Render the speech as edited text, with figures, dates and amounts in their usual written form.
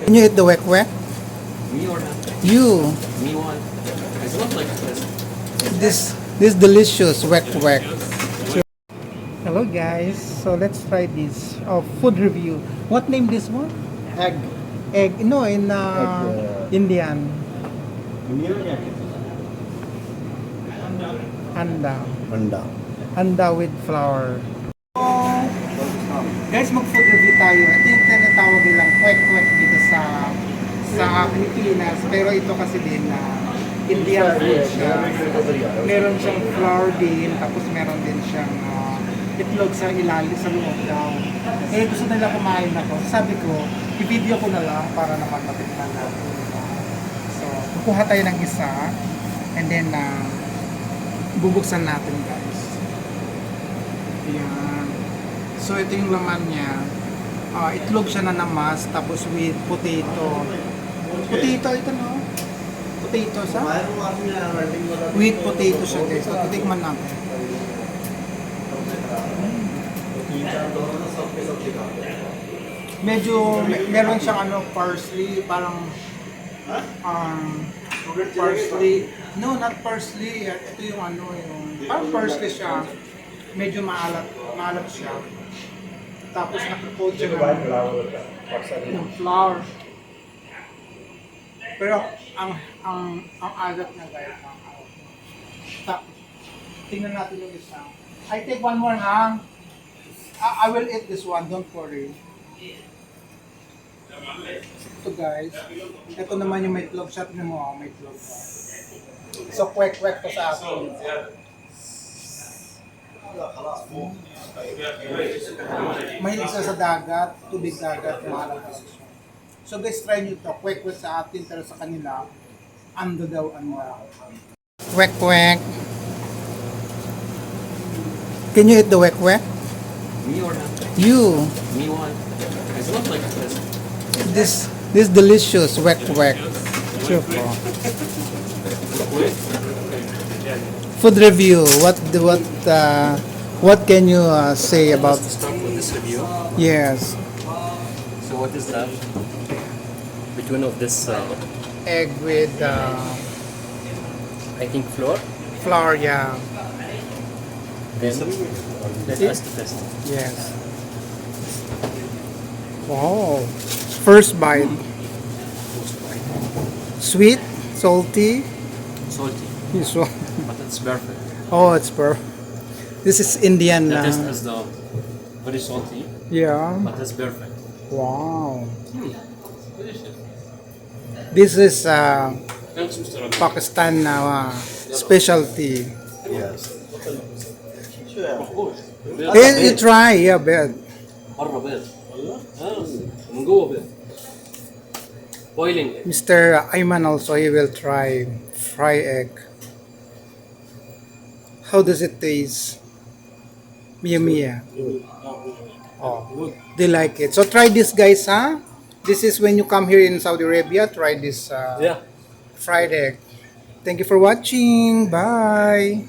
Can you eat the Kwek-Kwek? Me or not? You. Me one. It's not like This delicious Kwek-Kwek. Hello guys. So let's try this food review. What name this one? Egg. Egg. No, in Indian. Anda. Anda. Anda with flour. Guys, mag-food review tayo. Ito yung tinatawag nilang Kwek-Kwek dito sa Pilipinas. Pero ito kasi din na Indian food siya. Meron siyang flour din, tapos meron din siyang itlog sa ilalim, sa loob daw. Eh, gusto nila kumain ako. Sabi ko, i-video ko na lang para naman matikman natin. So, kukuha tayo ng isa. And then, bubuksan natin guys. Ayan. So ito yung laman niya. Itlog siya na namas tapos with potato. Potato ito no? Potato sa? With potato siya guys. So titikman natin. Medyo meron siyang parsley, parang parsley. No, not parsley. Ito yung yung parang parsley siya. Medyo maalat siya. Tapos naka-coat siya ng flour. Pero ang alat na guys. Tingnan natin yung isa. I take one more ha. I will eat this one, don't worry. Ito guys. Ito naman yung may itlog shot mo, may itlog. So kwek-kwek to sa akin. Mahilig siya sa dagat, tubig dagat, mahal ang siya. So guys, try nyo ito. Kwek-kwek sa atin, pero sa kanila, ando daw, anda. Kwek-kwek. Can you eat the kwek-kwek? me or not? You. Me one. It's not like This delicious kwek-kwek. Super. Food review. What can you say about? Let's start with this review. Yes. So what is that? Which one of this? Egg with I think flour. flour. Yeah. Then let us test. Yes. Wow. First bite. Sweet, salty. Salty, This one. but it's perfect. Oh, it's perfect. This is Indian. The taste is the very salty, Yeah. but it's perfect. Wow. Delicious. This is Thanks, Mr. Rabi. Pakistan specialty. Yes. Of course. You try, yeah, bed. مرة بيض. من جوه بيض. Boiling. Mr. Ayman also, he will try fry egg. How does it taste? Mia Mia. Oh, they like it. So try this, guys, huh? This is when you come here in Saudi Arabia, try this Yeah. fried egg. Thank you for watching. Bye.